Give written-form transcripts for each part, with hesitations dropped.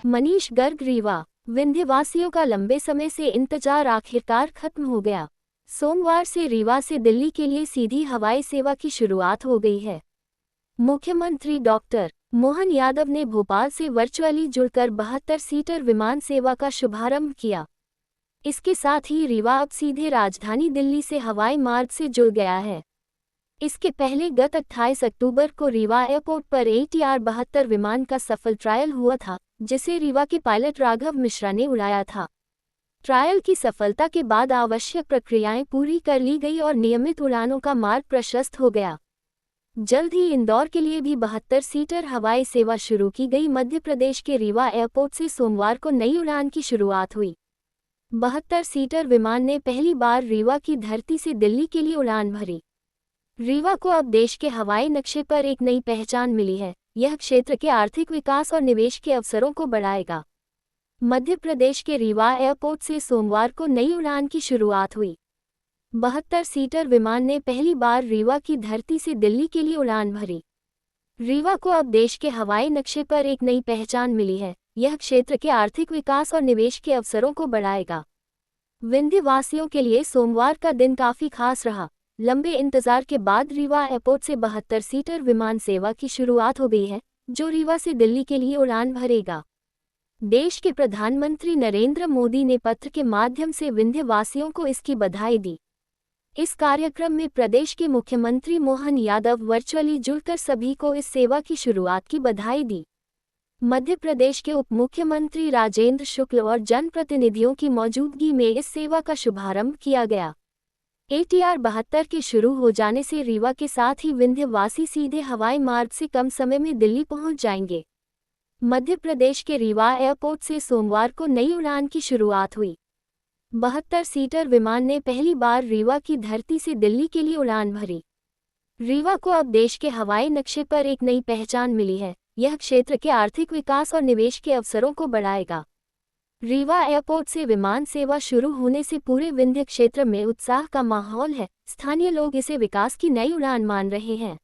मनीष गर्ग रीवा। विंध्यवासियों का लंबे समय से इंतजार आखिरकार खत्म हो गया। सोमवार से रीवा से दिल्ली के लिए सीधी हवाई सेवा की शुरुआत हो गई है। मुख्यमंत्री डॉक्टर मोहन यादव ने भोपाल से वर्चुअली जुड़कर 72 सीटर विमान सेवा का शुभारंभ किया। इसके साथ ही रीवा अब सीधे राजधानी दिल्ली से हवाई मार्ग से जुड़ गया है। इसके पहले गत 28 अक्टूबर को रीवा एयरपोर्ट पर ATR 72 विमान का सफल ट्रायल हुआ था, जिसे रीवा के पायलट राघव मिश्रा ने उड़ाया था। ट्रायल की सफलता के बाद आवश्यक प्रक्रियाएं पूरी कर ली गई और नियमित उड़ानों का मार्ग प्रशस्त हो गया। जल्द ही इंदौर के लिए भी 72 सीटर हवाई सेवा शुरू की गई। मध्य प्रदेश के रीवा एयरपोर्ट से सोमवार को नई उड़ान की शुरुआत हुई। 72 सीटर विमान ने पहली बार रीवा की धरती से दिल्ली के लिए उड़ान भरी। रीवा को अब देश के हवाई नक्शे पर एक नई पहचान मिली है। यह क्षेत्र के आर्थिक विकास और निवेश के अवसरों को बढ़ाएगा। मध्य प्रदेश के रीवा एयरपोर्ट से सोमवार को नई उड़ान की शुरुआत हुई। 72 सीटर विमान ने पहली बार रीवा की धरती से दिल्ली के लिए उड़ान भरी। रीवा को अब देश के हवाई नक्शे पर एक नई पहचान मिली है। यह क्षेत्र के आर्थिक विकास और निवेश के अवसरों को बढ़ाएगा। विंध्यवासियों के लिए सोमवार का दिन काफी खास रहा। लंबे इंतजार के बाद रीवा एयरपोर्ट से 72 सीटर विमान सेवा की शुरुआत हो गई है, जो रीवा से दिल्ली के लिए उड़ान भरेगा। देश के प्रधानमंत्री नरेंद्र मोदी ने पत्र के माध्यम से विंध्यवासियों को इसकी बधाई दी। इस कार्यक्रम में प्रदेश के मुख्यमंत्री मोहन यादव वर्चुअली जुड़कर सभी को इस सेवा की शुरुआत की बधाई दी। मध्य प्रदेश के उप मुख्यमंत्री राजेंद्र शुक्ल और जनप्रतिनिधियों की मौजूदगी में इस सेवा का शुभारंभ किया गया। ATR 72 के शुरू हो जाने से रीवा के साथ ही विंध्यवासी सीधे हवाई मार्ग से कम समय में दिल्ली पहुंच जाएंगे। मध्य प्रदेश के रीवा एयरपोर्ट से सोमवार को नई उड़ान की शुरुआत हुई। 72 सीटर विमान ने पहली बार रीवा की धरती से दिल्ली के लिए उड़ान भरी। रीवा को अब देश के हवाई नक्शे पर एक नई पहचान मिली है। यह क्षेत्र के आर्थिक विकास और निवेश के अवसरों को बढ़ाएगा। रीवा एयरपोर्ट से विमान सेवा शुरू होने से पूरे विंध्य क्षेत्र में उत्साह का माहौल है। स्थानीय लोग इसे विकास की नई उड़ान मान रहे हैं।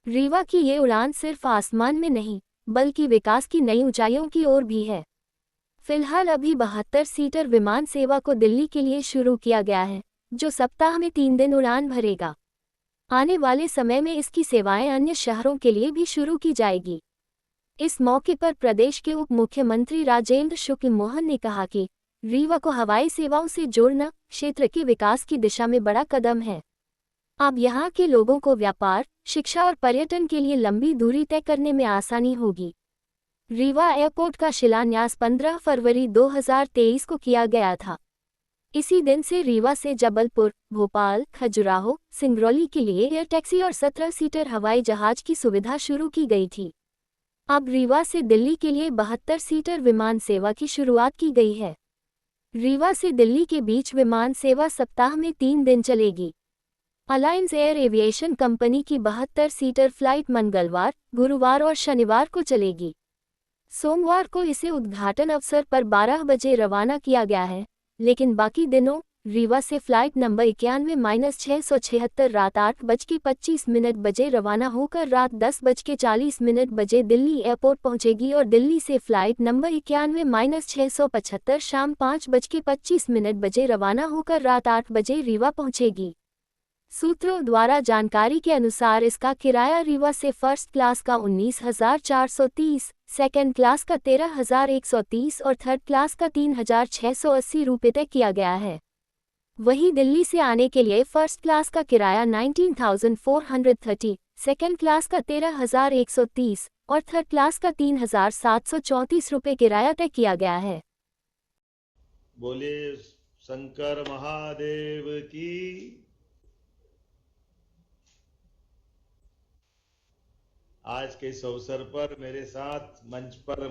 रीवा की ये उड़ान सिर्फ आसमान में नहीं, बल्कि विकास की नई ऊंचाइयों की ओर भी है। फिलहाल अभी 72 सीटर विमान सेवा को दिल्ली के लिए शुरू किया गया है, जो सप्ताह में 3 दिन उड़ान भरेगा। आने वाले समय में इसकी सेवाएं अन्य शहरों के लिए भी शुरू की जाएगी। इस मौके पर प्रदेश के उप मुख्यमंत्री राजेंद्र शुक्ल मोहन ने कहा कि रीवा को हवाई सेवाओं से जोड़ना क्षेत्र के विकास की दिशा में बड़ा कदम है। अब यहाँ के लोगों को व्यापार, शिक्षा और पर्यटन के लिए लंबी दूरी तय करने में आसानी होगी। रीवा एयरपोर्ट का शिलान्यास 15 फरवरी 2023 को किया गया था। इसी दिन से रीवा से जबलपुर, भोपाल, खजुराहो, सिंगरौली के लिए एयर टैक्सी और 17 सीटर हवाई जहाज की सुविधा शुरू की गई थी। अब रीवा से दिल्ली के लिए 72 सीटर विमान सेवा की शुरुआत की गई है। रीवा से दिल्ली के बीच विमान सेवा सप्ताह में 3 दिन चलेगी। अलायंस एयर एविएशन कंपनी की 72 सीटर फ्लाइट मंगलवार, गुरुवार और शनिवार को चलेगी। सोमवार को इसे उद्घाटन अवसर पर 12 बजे रवाना किया गया है, लेकिन बाकी दिनों रीवा से फ्लाइट नंबर 91-676 रात 8:25 बजे रवाना होकर रात 10:40 बजे दिल्ली एयरपोर्ट पहुंचेगी और दिल्ली से फ्लाइट नंबर 91-675 शाम 5:25 बजे रवाना होकर रात 8 बजे रीवा पहुंचेगी। सूत्रों द्वारा जानकारी के अनुसार इसका किराया रीवा से फर्स्ट क्लास का 19,430, सेकंड क्लास का 13,130 और थर्ड क्लास का 3,680 रुपये तय किया गया है। वहीं दिल्ली से आने के लिए फर्स्ट क्लास का किराया 19,430, सेकंड क्लास का 13,130 और थर्ड क्लास का 3,734 रुपये किराया तय किया गया है। बोलिए शंकर महादेव की। आज के इस अवसर पर मेरे साथ मंच पर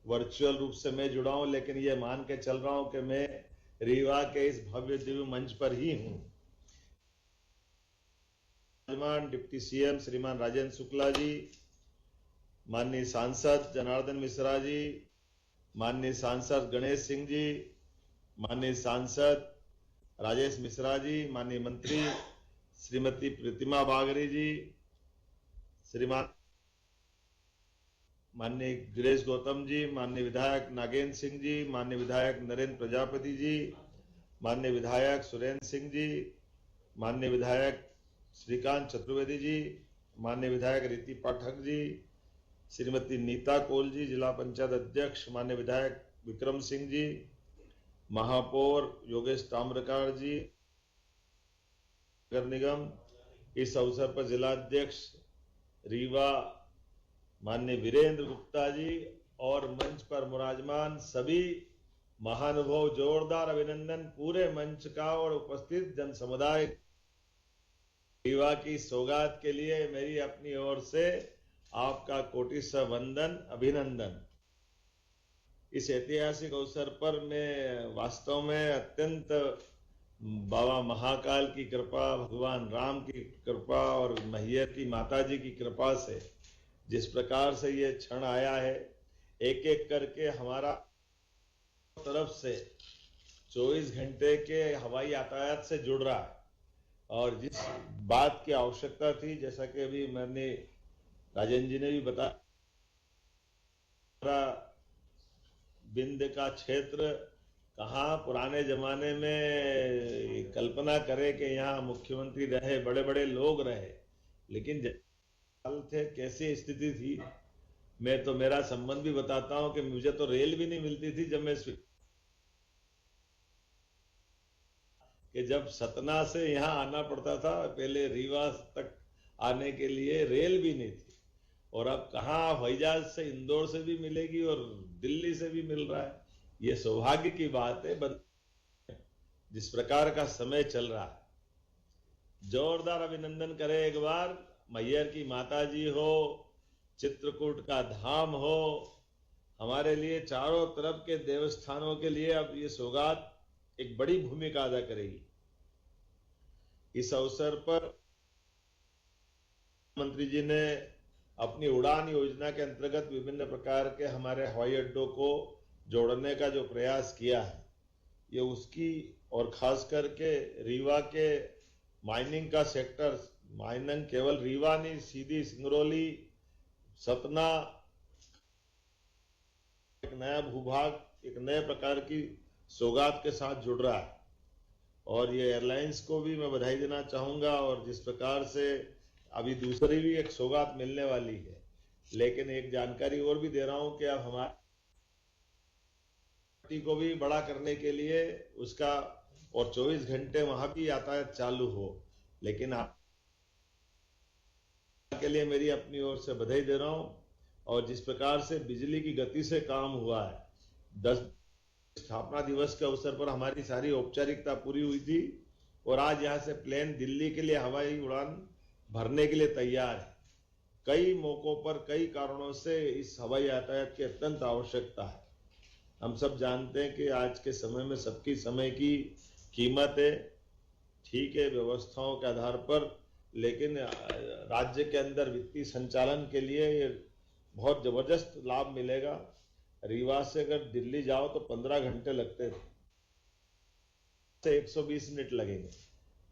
वर्चुअल रूप से मैं जुड़ा हूं, लेकिन ये मान के चल रहा हूं कि मैं रीवा के इस भव्य दिव्य मंच पर ही हूं। श्रीमान डिप्टी CM श्रीमान राजेंद्र शुक्ला जी, माननीय सांसद जनार्दन मिश्रा जी, माननीय सांसद गणेश सिंह जी, माननीय सांसद राजेश मिश्रा जी, माननीय मंत्री श्रीमती प्रतिमा बागरी जी, श्रीमान माननीय गिरीश गौतम जी, माननीय विधायक नागेंद्र सिंह जी, माननीय विधायक नरेंद्र प्रजापति जी, माननीय विधायक सुरेंद्र सिंह जी, माननीय विधायक श्रीकांत चतुर्वेदी जी, माननीय विधायक रीति पाठक जी, श्रीमती नीता कोल जी, जिला पंचायत अध्यक्ष माननीय विधायक विक्रम सिंह जी, महापौर योगेश ताम्रकार जी, नगर निगम, इस अवसर पर जिला अध्यक्ष रीवा माननीय वीरेंद्र गुप्ता जी और मंच पर मुराजमान सभी महानुभाव, जोरदार अभिनंदन पूरे मंच का और उपस्थित जन समुदाय। रीवा की सौगात के लिए मेरी अपनी ओर से आपका कोटि से वंदन, अभिनंदन। इस ऐतिहासिक अवसर पर मैं वास्तव में अत्यंत बाबा महाकाल की कृपा, भगवान राम की कृपा और मैहर की माता जी की कृपा से जिस प्रकार से ये क्षण आया है, एक एक करके हमारा तरफ से 24 घंटे के हवाई यातायात से जुड़ रहा है। और जिस बात की आवश्यकता थी, जैसा कि अभी मैंने राजेंद्र जी ने भी बताया, बिंद का क्षेत्र कहाँ पुराने जमाने में कल्पना करे कि यहाँ मुख्यमंत्री रहे, बड़े बड़े लोग रहे, लेकिन थे कैसी स्थिति थी। मैं तो मेरा संबंध भी बताता हूं कि मुझे तो रेल भी नहीं मिलती थी जब सतना से यहाँ आना पड़ता था, पहले रीवा तक आने के लिए रेल भी नहीं थी, और अब कहाँ हवाई जहाज से इंदौर से भी मिलेगी और दिल्ली से भी मिल रहा है। ये सौभाग्य की बात है। जिस प्रकार का समय चल रहा है, जोरदार अभिनंदन करें एक बार। मैहर की माता जी हो, चित्रकूट का धाम हो, हमारे लिए चारों तरफ के देवस्थानों के लिए अब ये सौगात एक बड़ी भूमिका अदा करेगी। इस अवसर पर मंत्री जी ने अपनी उड़ान योजना के अंतर्गत विभिन्न प्रकार के हमारे हवाई अड्डों को जोड़ने का जो प्रयास किया है, ये उसकी, और खास करके रीवा के माइनिंग का सेक्टर, माइनिंग केवल रीवा नहीं, सीधी सिंगरौली, सतना, एक नया भूभाग, एक नए प्रकार की सौगात के साथ जुड़ रहा है। और ये एयरलाइंस को भी मैं बधाई देना चाहूंगा, और जिस प्रकार से अभी दूसरी भी एक सौगात मिलने वाली है। लेकिन एक जानकारी और भी दे रहा हूं कि अब हमारी को भी बड़ा करने के लिए उसका और 24 घंटे वहां भी यातायात चालू हो। लेकिन के लिए मेरी अपनी ओर से बधाई दे रहा हूं। और जिस प्रकार से बिजली की गति से काम हुआ है, 10 स्थापना दिवस के अवसर पर हमारी सारी औपचारिकता पूरी हुई थी, और आज यहां से प्लेन दिल्ली के लिए हवाई उड़ान भरने के लिए तैयार है। कई मौकों पर कई कारणों से इस हवाई यातायात की अत्यंत आवश्यकता है। हम सब जानते हैं कि आज के समय में सबकी समय की कीमत है, ठीक है, व्यवस्थाओं के आधार पर, लेकिन राज्य के अंदर वित्तीय संचालन के लिए ये बहुत जबरदस्त लाभ मिलेगा। रीवा से अगर दिल्ली जाओ तो 15 घंटे लगते थे, 120 मिनट लगेंगे।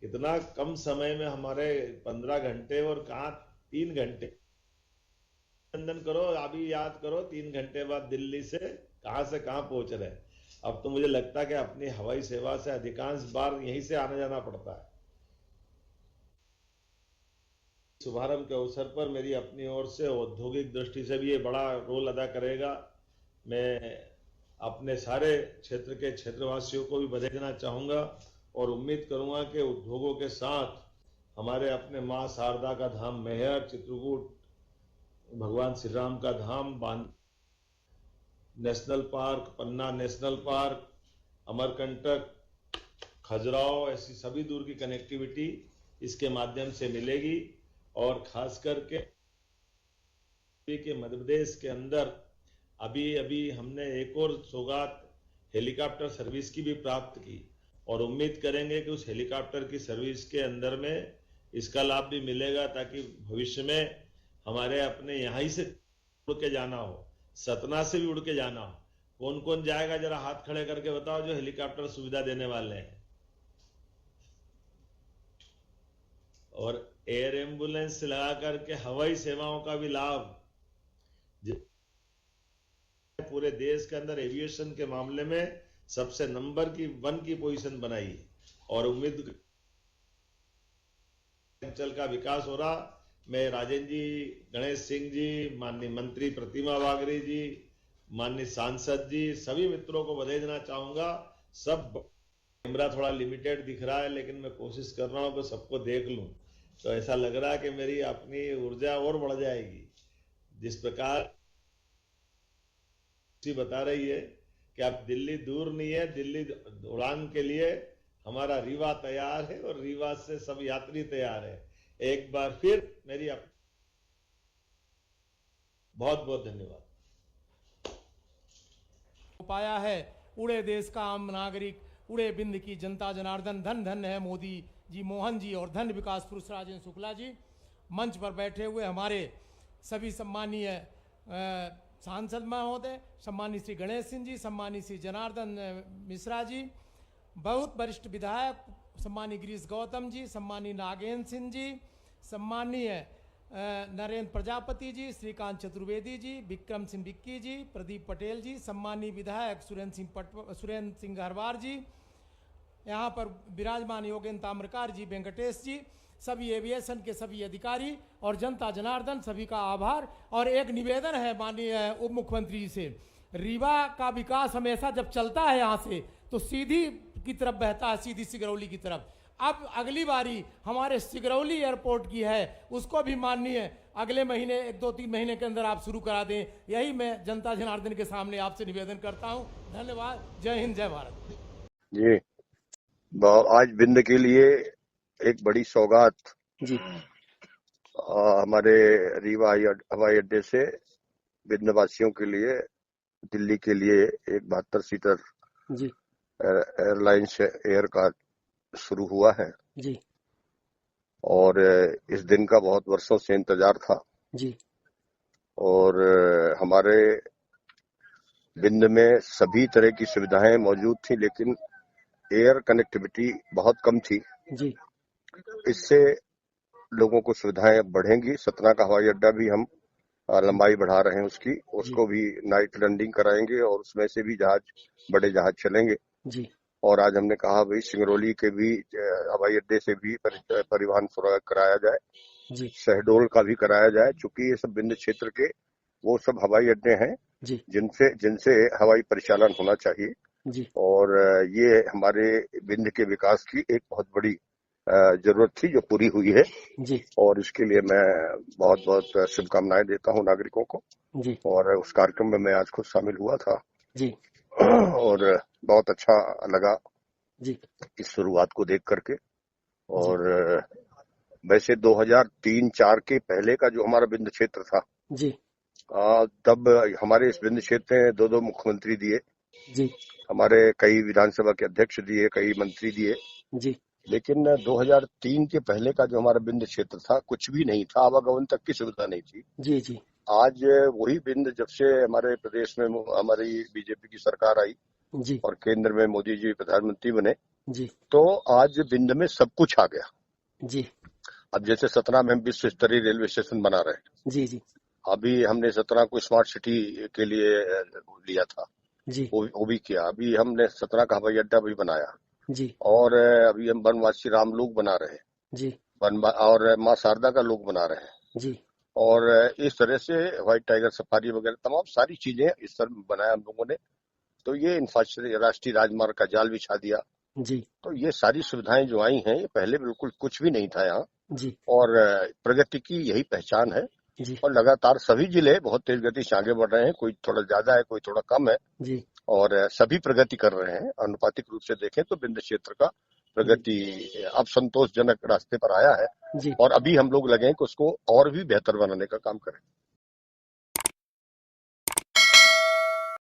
कितना कम समय में हमारे 15 घंटे, और कहाँ 3 घंटे। अभिनंदन करो, अभी याद करो 3 घंटे बाद दिल्ली से कहां पहुंच रहे। अब तो मुझे लगता है कि अपनी हवाई सेवा से अधिकांश बार यहीं से आने जाना पड़ता है। शुभारंभ के अवसर पर मेरी अपनी ओर से औद्योगिक दृष्टि से भी ये बड़ा रोल अदा करेगा। मैं अपने सारे क्षेत्र के क्षेत्रवासियों को भी बधाई देना चाहूंगा, और उम्मीद करूंगा कि उद्योगों के साथ हमारे अपने मां शारदा का धाम मैहर, चित्रकूट भगवान श्री राम का धाम, नेशनल पार्क, पन्ना नेशनल पार्क, अमरकंटक, खजुराहो, ऐसी सभी दूर की कनेक्टिविटी इसके माध्यम से मिलेगी। और खास करके मध्य प्रदेश के अंदर अभी हमने एक और सौगात हेलीकॉप्टर सर्विस की भी प्राप्त की, और उम्मीद करेंगे कि उस हेलीकॉप्टर की सर्विस के अंदर में इसका लाभ भी मिलेगा, ताकि भविष्य में हमारे अपने यहाँ ही से उड़ के जाना हो, सतना से भी उड़ के जाना हो। कौन कौन जाएगा, जरा हाथ खड़े करके बताओ जो हेलीकॉप्टर सुविधा देने वाले हैं। और एयर एम्बुलेंस से लगा करके हवाई सेवाओं का भी लाभ पूरे देश के अंदर एविएशन के मामले में सबसे नंबर की 1 की पोजीशन बनाई और उम्मीद अंचल का विकास हो रहा। मैं राजेंद्र जी, गणेश सिंह जी, माननीय मंत्री प्रतिमा बागरी जी, माननीय सांसद जी, सभी मित्रों को बधाई देना चाहूंगा। सब कैमरा थोड़ा लिमिटेड दिख रहा है लेकिन मैं कोशिश कर रहा हूं कि सबको देख लूं, तो ऐसा लग रहा है कि मेरी अपनी ऊर्जा और बढ़ जाएगी। जिस प्रकार बता रही है कि अब दिल्ली दूर नहीं है, दिल्ली उड़ान के लिए हमारा रीवा तैयार है और रीवा से सब यात्री तैयार है। एक बार फिर मेरी बहुत बहुत धन्यवाद। पाया है उड़े देश का आम नागरिक, उड़े बिंद की जनता जनार्दन, धन धन है मोदी जी, मोहन जी और धन विकास पुरुष राजेंद्र शुक्ला जी। मंच पर बैठे हुए हमारे सभी सम्मानीय सांसद महोदय, सम्मानीय श्री गणेश सिंह जी, सम्मानीय श्री जनार्दन मिश्रा जी, बहुत वरिष्ठ विधायक सम्मानीय गिरीश गौतम जी, सम्मानीय नागेंद्र सिंह जी, सम्मानीय नरेंद्र प्रजापति जी, श्रीकांत चतुर्वेदी जी, विक्रम सिंह विक्की जी, प्रदीप पटेल जी, सम्मानीय विधायक सुरेंद्र सिंह हरवार जी, यहाँ पर विराजमान योगेंद्र ताम्रकार जी, वेंकटेश जी, सभी एविएशन के सभी अधिकारी और जनता जनार्दन, सभी का आभार। और एक निवेदन है माननीय उप मुख्यमंत्री जी से, रीवा का विकास हमेशा जब चलता है यहाँ से तो सीधी की तरफ बहता है, सीधी सिगरौली की तरफ। अब अगली बारी हमारे सिगरौली एयरपोर्ट की है, उसको भी माननीय अगले महीने 1-2-3 महीने के अंदर आप शुरू करा दें, यही मैं जनता जनार्दन के सामने आपसे निवेदन करता हूं। धन्यवाद। जय हिंद, जय भारत जी। आज बिंद के लिए एक बड़ी सौगात जी हमारे रीवा हवाई अड्डे से बिंद वासियों के लिए दिल्ली के लिए एक 72 सीटर जी एयरलाइंस एयर का शुरू हुआ है जी और इस दिन का बहुत वर्षों से इंतजार था जी। और हमारे बिंद में सभी तरह की सुविधाएं मौजूद थी लेकिन एयर कनेक्टिविटी बहुत कम थी जी। इससे लोगों को सुविधाएं बढ़ेंगी। सतना का हवाई अड्डा भी हम लंबाई बढ़ा रहे हैं उसको भी नाइट लैंडिंग कराएंगे और उसमें से भी बड़े जहाज चलेंगे जी। और आज हमने कहा भाई सिंगरौली के भी हवाई अड्डे से भी परिवहन कराया जाए जी। शहडोल का भी कराया जाए, चूंकि ये सब बिंद क्षेत्र के वो सब हवाई अड्डे हैं जी जिनसे हवाई परिचालन होना चाहिए जी। और ये हमारे बिंद के विकास की एक बहुत बड़ी जरूरत थी जो पूरी हुई है जी और इसके लिए मैं बहुत बहुत शुभकामनाएं देता हूं नागरिकों को। जी। और उस कार्यक्रम में मैं आज खुद शामिल हुआ था जी और बहुत अच्छा लगा जी। इस शुरुआत को देख करके। और वैसे 2003-4 के पहले का जो हमारा बिंद क्षेत्र था जी तब हमारे इस बिंद क्षेत्र में 2 मुख्यमंत्री दिए, जी हमारे कई विधानसभा के अध्यक्ष दिए, कई मंत्री दिए, जी। लेकिन 2003 के पहले का जो हमारा बिंद क्षेत्र था कुछ भी नहीं था, आवागमन तक की सुविधा नहीं थी। जी जी। आज वही बिंद जब से हमारे प्रदेश में हमारी बीजेपी की सरकार आई जी और केंद्र में मोदी जी प्रधानमंत्री बने जी। तो आज बिंद में सब कुछ आ गया। जी अब जैसे सतना में हम विश्व स्तरीय रेलवे स्टेशन बना रहे हैं, जी जी। अभी हमने सतना को स्मार्ट सिटी के लिए लिया था, जी वो भी किया। अभी हमने सतना का हवाई अड्डा भी बनाया जी। और अभी हम वनवासी रामलोक बना रहे हैं जी और माँ शारदा का लोक बना रहे हैं जी। और इस तरह से व्हाइट टाइगर सफारी वगैरह तमाम सारी चीजें इस तरह बनाया हम लोगों ने। तो ये इंफ्रास्ट्रक्चर राष्ट्रीय राजमार्ग का जाल बिछा दिया। जी तो ये सारी सुविधाएं जो आई हैं ये पहले बिल्कुल कुछ भी नहीं था यहाँ जी। और प्रगति की यही पहचान है जी और लगातार सभी जिले बहुत तेज गति से आगे बढ़ रहे हैं, कोई थोड़ा ज्यादा है कोई थोड़ा कम है जी। और सभी प्रगति कर रहे हैं। अनुपातिक रूप से देखें तो बिंद क्षेत्र का प्रगति अब संतोषजनक रास्ते पर आया है जी। और अभी हम लोग लगे हैं कि उसको और भी बेहतर बनाने का काम करें।